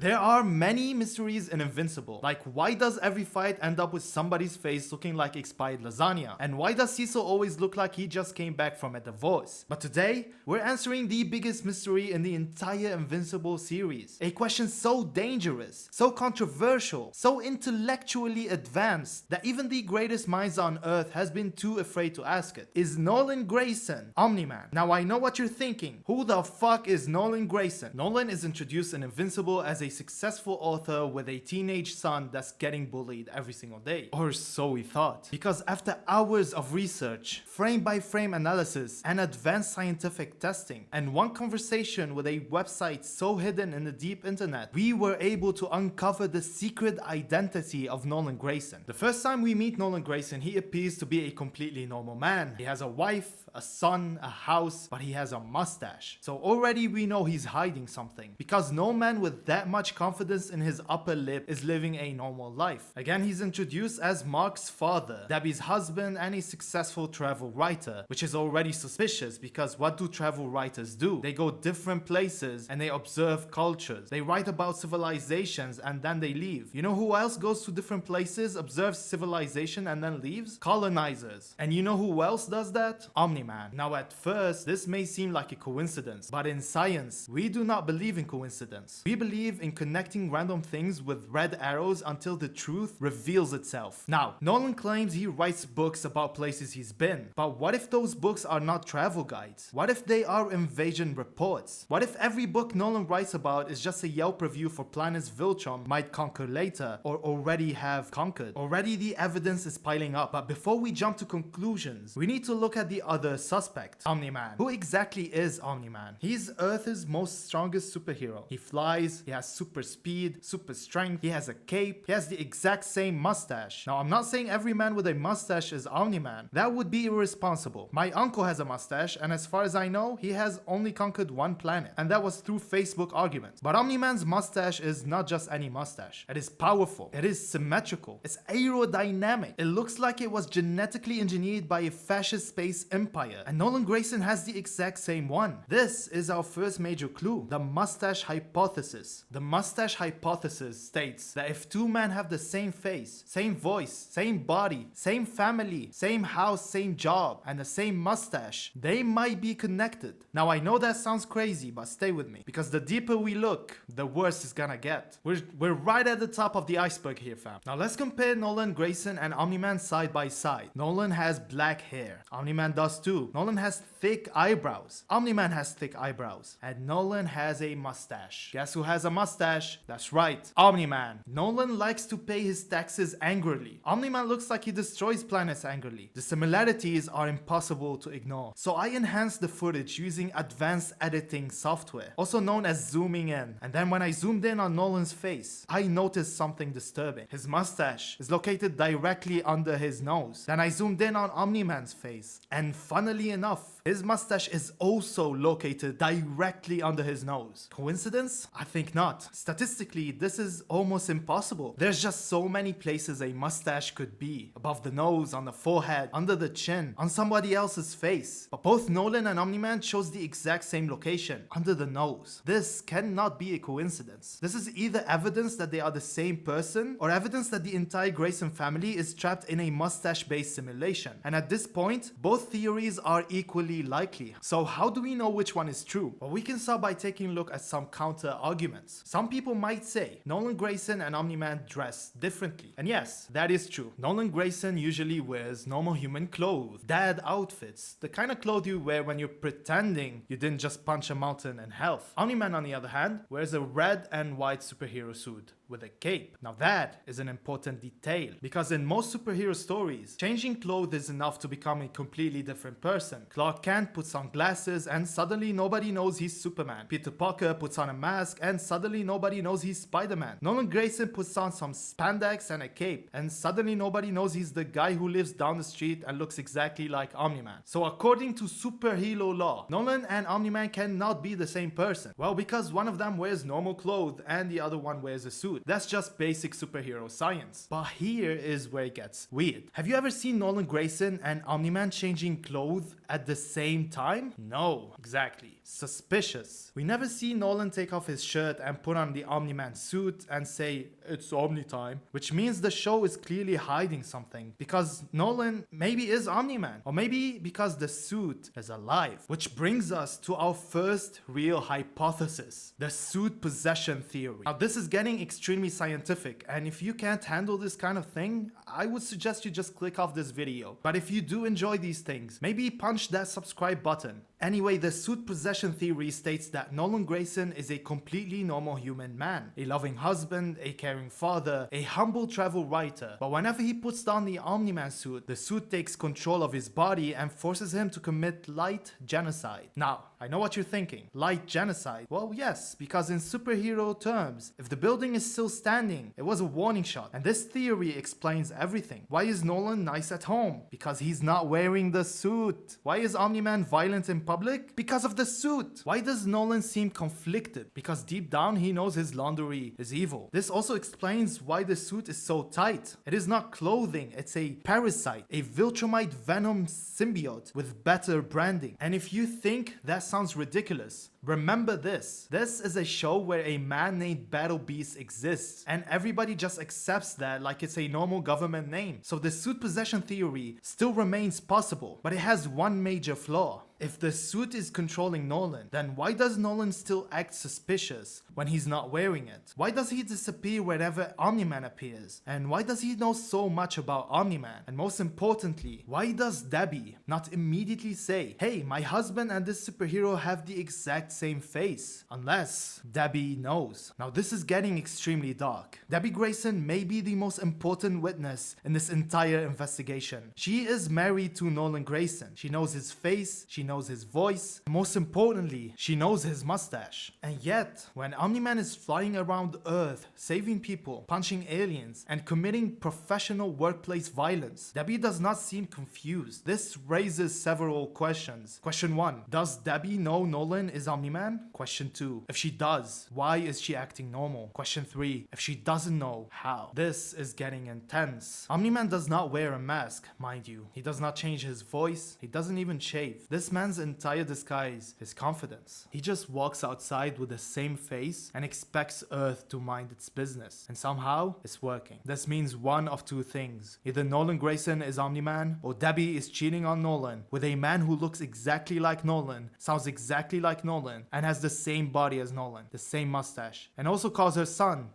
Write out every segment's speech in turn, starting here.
There are many mysteries in Invincible, like why does every fight end up with somebody's face looking like expired lasagna? And why does Cecil always look like he just came back from a divorce? But today, we're answering the biggest mystery in the entire Invincible series. A question so dangerous, so controversial, so intellectually advanced that even the greatest minds on Earth has been too afraid to ask it. Is Nolan Grayson Omni-Man? Now I know what you're thinking. Who the fuck is Nolan Grayson? Nolan is introduced in Invincible as a successful author with a teenage son that's getting bullied every single day. Or so we thought. Because after hours of research, frame by frame analysis, and advanced scientific testing, and one conversation with a website so hidden in the deep internet, we were able to uncover the secret identity of Nolan Grayson. The first time we meet Nolan Grayson, he appears to be a completely normal man. He has a wife, a son, a house, but he has a mustache. So already we know he's hiding something, because no man with that much confidence in his upper lip is living a normal life. Again, he's introduced as Mark's father, Debbie's husband, and a successful travel writer, which is already suspicious because what do travel writers do? They go different places and they observe cultures. They write about civilizations and then they leave. You know who else goes to different places, observes civilization and then leaves? Colonizers. And you know who else does that? Omni-Man. Now at first, this may seem like a coincidence, but in science, we do not believe in coincidence. We believe in connecting random things with red arrows until the truth reveals itself. Now, Nolan claims he writes books about places he's been, but what if those books are not travel guides? What if they are invasion reports? What if every book Nolan writes about is just a Yelp review for planets Viltrum might conquer later or already have conquered? Already the evidence is piling up, but before we jump to conclusions, we need to look at the other suspect, Omni-Man. Who exactly is Omni-Man? He's Earth's most strongest superhero. He flies, he has super speed, super strength, he has a cape, he has the exact same mustache. Now I'm not saying every man with a mustache is Omni-Man. That would be irresponsible. My uncle has a mustache and as far as I know, he has only conquered one planet, and that was through Facebook arguments. But Omni-Man's mustache is not just any mustache. It is powerful, it is symmetrical, it's aerodynamic, it looks like it was genetically engineered by a fascist space empire, and Nolan Grayson has the exact same one. This is our first major clue, the mustache hypothesis. The mustache hypothesis states that if two men have the same face, same voice, same body, same family, same house, same job, and the same mustache, they might be connected. Now I know that sounds crazy, but stay with me, because the deeper we look, the worse it's gonna get. We're right at the top of the iceberg here, fam. Now let's compare Nolan Grayson and Omni-Man side by side. Nolan has black hair. Omni-Man does too. Nolan has thick eyebrows. Omni-Man has thick eyebrows. And Nolan has a mustache. Guess who has a mustache? That's right, Omni-Man. Nolan likes to pay his taxes angrily. Omni-Man looks like he destroys planets angrily. The similarities are impossible to ignore. So I enhanced the footage using advanced editing software, also known as zooming in. And then when I zoomed in on Nolan's face, I noticed something disturbing. His mustache is located directly under his nose. Then I zoomed in on Omni-Man's face, and funnily enough, his mustache is also located directly under his nose. Coincidence? I think not. Statistically, this is almost impossible. There's just so many places a mustache could be. Above the nose, on the forehead, under the chin, on somebody else's face. But both Nolan and Omni-Man chose the exact same location, under the nose. This cannot be a coincidence. This is either evidence that they are the same person, or evidence that the entire Grayson family is trapped in a mustache-based simulation. And at this point, both theories are equally likely. So how do we know which one is true? Well, we can start by taking a look at some counter arguments. Some people might say Nolan Grayson and Omni-Man dress differently. And yes, that is true. Nolan Grayson usually wears normal human clothes, dad outfits, the kind of clothes you wear when you're pretending you didn't just punch a mountain in health. Omni-Man, on the other hand, wears a red and white superhero suit with a cape. Now that is an important detail, because in most superhero stories, changing clothes is enough to become a completely different person. Clark Kent puts on glasses and suddenly nobody knows he's Superman. Peter Parker puts on a mask and suddenly nobody knows he's Spider-Man. Nolan Grayson puts on some spandex and a cape and suddenly nobody knows he's the guy who lives down the street and looks exactly like Omni-Man. So according to superhero law, Nolan and Omni-Man cannot be the same person. Well, because one of them wears normal clothes and the other one wears a suit. suit. That's just basic superhero science. But here is where it gets weird. Have you ever seen Nolan Grayson and Omni-Man changing clothes at the same time? No, exactly. Suspicious. We never see Nolan take off his shirt and put on the Omni-Man suit and say, "It's Omni time," which means the show is clearly hiding something, because Nolan maybe is Omni-Man, or maybe because the suit is alive. Which brings us to our first real hypothesis, the suit possession theory. Now this is getting extremely scientific, and if you can't handle this kind of thing, I would suggest you just click off this video. But if you do enjoy these things, maybe punch that subscribe button. Anyway, the suit possession theory states that Nolan Grayson is a completely normal human man, a loving husband, a caring father, a humble travel writer. But whenever he puts on the Omni-Man suit, the suit takes control of his body and forces him to commit light genocide. Now, I know what you're thinking. Light genocide? Well, yes, because in superhero terms, if the building is still standing, it was a warning shot. And this theory explains everything. Why is Nolan nice at home? Because he's not wearing the suit. Why is Omni-Man violent in public? Because of the suit. Why does Nolan seem conflicted? Because deep down he knows his laundry is evil. This also explains why the suit is so tight. It is not clothing, it's a parasite, a Viltrumite venom symbiote with better branding. And if you think that sounds ridiculous, remember this. This is a show where a man named Battle Beast exists, and everybody just accepts that like it's a normal government name. So the suit possession theory still remains possible, but it has one major flaw. If the suit is controlling Nolan, then why does Nolan still act suspicious when he's not wearing it? Why does he disappear wherever Omni-Man appears? And why does he know so much about Omni-Man? And most importantly, why does Debbie not immediately say, "Hey, my husband and this superhero have the exact same face"? Unless Debbie knows. Now this is getting extremely dark. Debbie Grayson may be the most important witness in this entire investigation. She is married to Nolan Grayson. She knows his face, she knows his voice, and most importantly, she knows his mustache. And yet, when Omni-Man is flying around Earth, saving people, punching aliens, and committing professional workplace violence, Debbie does not seem confused. This raises several questions. Question 1. Does Debbie know Nolan is Omni-Man? Question 2. If she does, why is she acting normal? Question 3. If she doesn't know, how? This is getting intense. Omni-Man does not wear a mask, mind you. He does not change his voice. He doesn't even shave. This man's entire disguise is confidence. He just walks outside with the same face and expects Earth to mind its business. And somehow, it's working. This means one of two things. Either Nolan Grayson is Omni-Man, or Debbie is cheating on Nolan with a man who looks exactly like Nolan, sounds exactly like Nolan, and has the same body as Nolan, the same mustache, and also calls her son,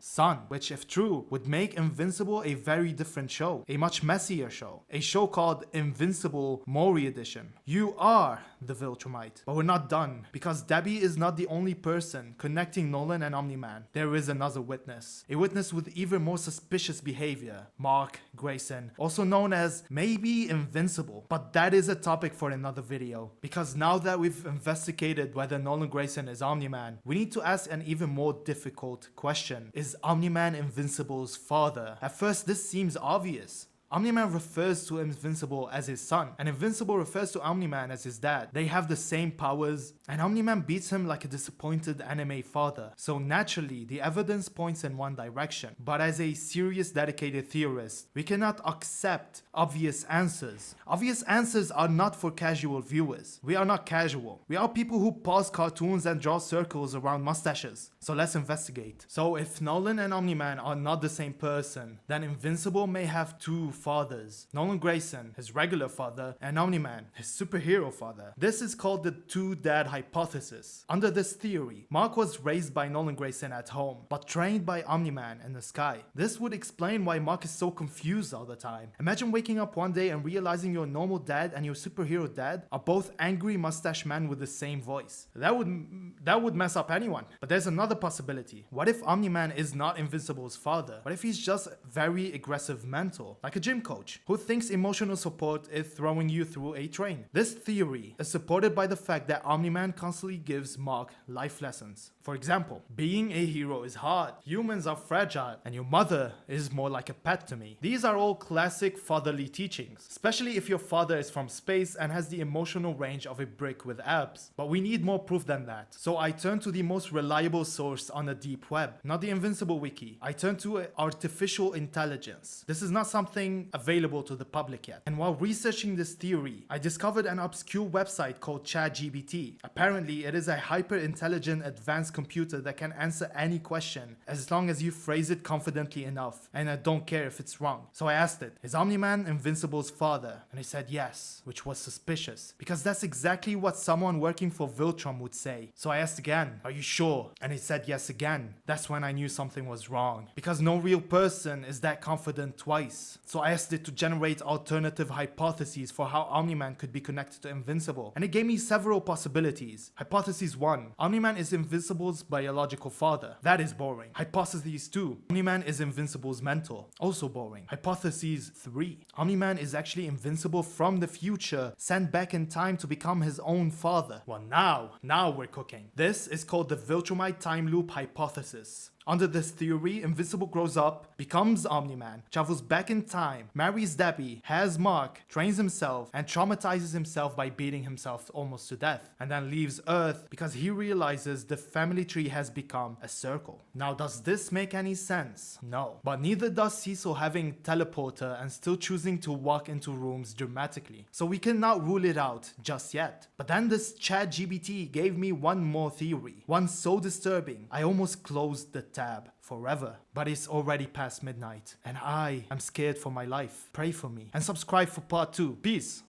which if true, would make Invincible a very different show, a much messier show, a show called Invincible Mystery Edition. You are the Viltrumite. But we're not done, because Debbie is not the only person connecting Nolan and Omni-Man. There is another witness, a witness with even more suspicious behavior, Mark Grayson, also known as maybe Invincible. But that is a topic for another video, because now that we've investigated whether Nolan Grayson is Omni-Man, we need to ask an even more difficult question. Is Omni-Man Invincible's father? At first this seems obvious. Omni-Man refers to Invincible as his son, and Invincible refers to Omni-Man as his dad. They have the same powers, and Omni-Man beats him like a disappointed anime father. So naturally, the evidence points in one direction. But as a serious dedicated theorist, we cannot accept obvious answers. Obvious answers are not for casual viewers. We are not casual. We are people who pause cartoons and draw circles around mustaches. So let's investigate. So if Nolan and Omni-Man are not the same person, then Invincible may have two fathers. Nolan Grayson, his regular father, and Omni-Man, his superhero father. This is called the two-dad hypothesis. Under this theory, Mark was raised by Nolan Grayson at home, but trained by Omni-Man in the sky. This would explain why Mark is so confused all the time. Imagine waking up one day and realizing your normal dad and your superhero dad are both angry mustache men with the same voice. That would mess up anyone. But there's another possibility. What if Omni-Man is not Invincible's father? What if he's just very aggressive mental? Like a gym gym coach who thinks emotional support is throwing you through a train. This theory is supported by the fact that Omni-Man constantly gives Mark life lessons. For example, being a hero is hard, humans are fragile, and your mother is more like a pet to me. These are all classic fatherly teachings, especially if your father is from space and has the emotional range of a brick with abs. But we need more proof than that. So I turned to the most reliable source on the deep web, not the Invincible wiki. I turned to artificial intelligence. This is not something available to the public yet. And while researching this theory, I discovered an obscure website called ChatGPT. Apparently, it is a hyper-intelligent advanced computer that can answer any question as long as you phrase it confidently enough, and I don't care if it's wrong. So I asked it, is Omni-Man Invincible's father? And it said yes, which was suspicious, because that's exactly what someone working for Viltrum would say. So I asked again, are you sure? And it said yes again. That's when I knew something was wrong, because no real person is that confident twice. So I asked it to generate alternative hypotheses for how Omni-Man could be connected to Invincible, and it gave me several possibilities. Hypothesis 1, Omni-Man is Invincible's biological father. That is boring. Hypothesis 2, Omni-Man is Invincible's mentor. Also boring. Hypothesis 3, Omni-Man is actually Invincible from the future, sent back in time to become his own father. Well, now we're cooking. This is called the Viltrumite time loop hypothesis. Under this theory, Invincible grows up, becomes Omni-Man, travels back in time, marries Debbie, has Mark, trains himself, and traumatizes himself by beating himself almost to death, and then leaves Earth because he realizes the family tree has become a circle. Now, does this make any sense? No. But neither does Cecil having teleporter and still choosing to walk into rooms dramatically. So we cannot rule it out just yet. But then this ChatGPT gave me one more theory, one so disturbing, I almost closed the tab forever. But it's already past midnight, and I am scared for my life. Pray for me and subscribe for part 2. Peace.